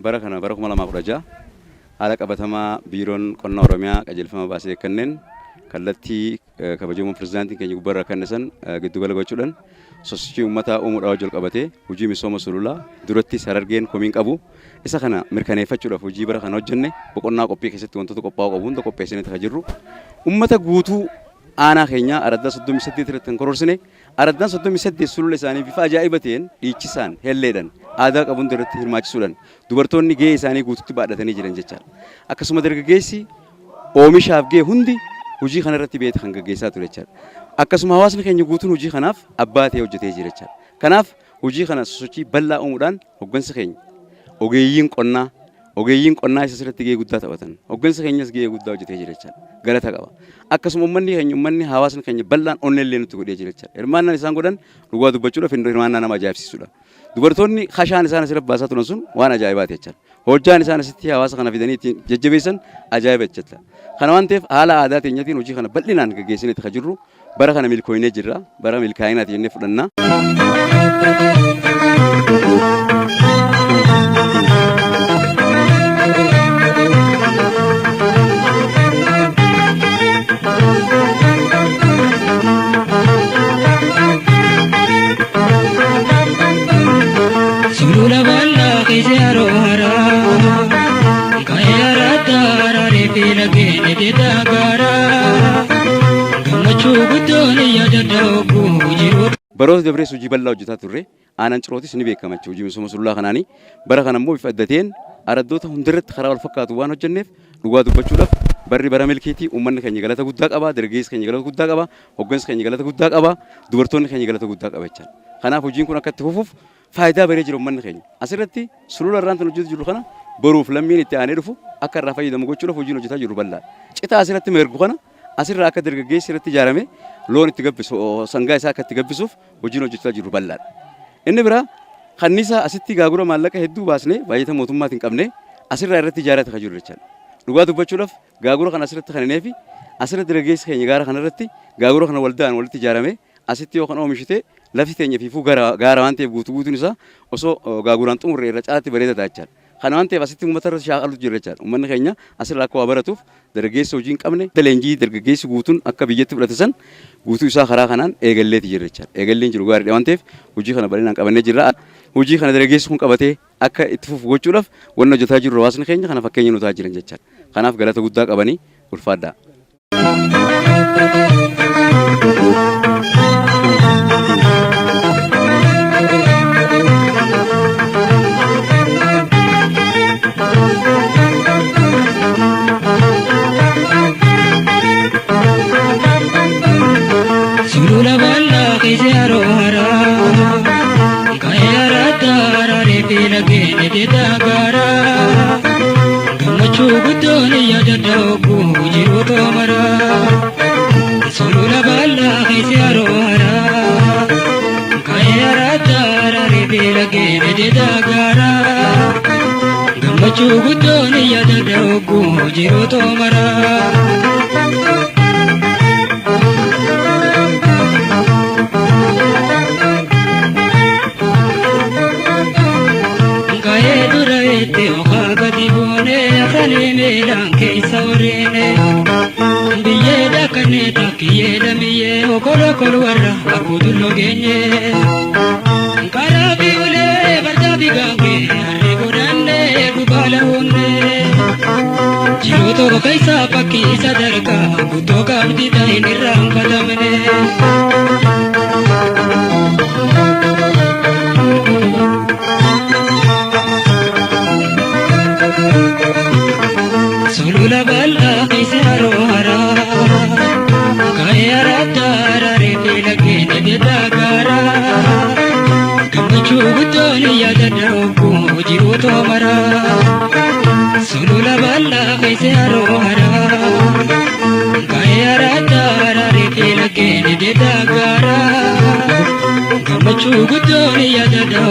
barakana barakuma lama kuraja ala qabatama biiroon qonna oromiyaa qajeelfama baasee kanneen kallattii kabajamoo pirezidaantiin keenya gubbarra kannisan giddu gala gochuudhaan sosochii uummataa uumuudhaa wajjin qabatee hojii misooma sululaa duratti sarargeen komiin qabu isa kana mirkaneeffachuudhaaf hojii bara kana hojjenne boqonnaa qophii keessatti wantoota qophaa'uu qabu hunda qopheessinee ta'aa jirru uummata guutuu aanaa keenya araddaa 38 irratti kan koroorsine araddaan 38 sulula isaanii bifa ajaa'iba ta'een dhiichisaan helleedhaan aadaa qabuun irratti hirmaachisuudhaan dubartoonni gahee isaanii guutuutti baadhatanii jiran jechaadha. Akkasuma dargaggeessi oomishaaf gahee hundi hojii kana irratti beekte kan gaggeessaa ture jechaadha. Akkasuma hawaasni keenya guutuun hojii kanaaf abbaa ta'ee hojjetee jira jechaadha. Kanaaf hojii kana sosochii bal'aa uumuudhaan hoggansa keenya ogeeyyiin qonnaa isa irratti gahee guddaa taphatan. Hoggansa keenyas gahee guddaa hojjetee jira jechaadha. Galata qaba. Akkasuma uummanni hawaasni keenya bal'aan onnellee nutti godhee jira jechaadha. Hirmaannaan isaan godhan dhugaa dubbachuudhaaf hirmaannaa nama ajaa'ibsiisudha. Dubartoonni khashaan isaan asirratti baasaa turan sun waan ajaa'ibaati jechaadha. Hojjaan isaan asitti hawaasa kana fidanii ittiin jajjabeessan ajaa'iba jechaadha. Kana waan ta'eef haala aadaa keenyatiin hojii kana bal'inaan gaggeessinee kan jirru bara kana milkooynee jirra. Bara milkaa'inaati jennee fudhanna. Sulula balla kizaro hara kayara tara repila gene de dagara gamachu gudoni yadada kujiru baroota dabree hojii bal'aa hojjetaa turre aanaan cirootis ni beekama hojii misooma sululaa kanaanii bara kana immoo bifa addateen araddoota hundarratti karaa wal fakkaatu waan hojjenneef dhugaa dubbachuudhaaf barri bara milkiitii uummanni keenya galata guddaa qaba dargaggeessi keenya galata guddaa qaba hoggansi keenya galata guddaa qaba dubartoonni keenya galata guddaa qaba jechaadha. Kanaaf hojiin kun akka itti fufuuf faayidaa baree jiru uummanni keenya asirratti sulula irraan kan hojjetu jiru kana boruuf lammiin itti aanee dhufu akka irraa fayyadamu gochuudhaaf hojiin hojjetaa jiru bal'aa. Citaa asirratti meergu kana asirraa akka dargaggeessi irratti ijaarame loon itti gabbisu sangaa isaa akka itti gabbisuuf hojiin hojjetaa jiru bal'aa. Inni biraa kanniisa asitti gaagura maallaqa hedduu baasnee baay'ata mootummaatiin qabnee asirraa irratti ijaarate kan jiru jechaadha. Dhugaa dubbachuudhaaf gaagura kana asirratti kananee fi asirratti dargaggeessi keenya gaara kanarratti gaagura kana waldaan walitti ijaarame asitti yoo kan oomishite lafti teenya fiifuu gaara waan ta'eef guutuun isaa osoo gaaguraan xumurree irra caalaatti bareedaa jechaadha. Kana waan ta'eef asitti uummata irratti shaaqaltu jira jechaadha. Uummanni keenya asirraa akka waa baratuuf dargaggeessi hojii hin qabne leenjii dargaggeessi guutuun akka biyyatti fudhate san guutuu isaa karaa kanaan eegalleeti jira jechaadha. Eegalleen jiru gaariidha waan ta'eef hojii kana bal'inaan qabannee jirra. Hojii kana dargaggeessi kun qabatee akka itti fufu gochuudhaaf wanna hojjetaa jirru hawaasni keenya kana fakkeenya nu ta'aa jiran jechaadha. Kanaaf galata guddaa qabanii ulfaadhaa. Sulula balla kizaro hara kayara tara repila gene de dagara gamachu gudoni yadada kujiru tomara Sulula balla kizaro hara kayara tara repila gene de dagara gamachu gudoni yadada kujiru tomara Biyyeedha kanneen takkiyeedha miyyee okolo kolwarra akkutullo geenye karaa biulee barjaa bigaangee harree godhannee dhugaala hoonnee jiruu tokko keessaa fakkii isa dargaa guddoo qabdi ta'in irraa hin fatamne. Sulula balla kizaro hara kayara tara repila gene de dagara gamachu gudoni yadada kujiru tomara Sulula balla kizaro hara kayara tara repila gene de dagara gamachu gudoni yadada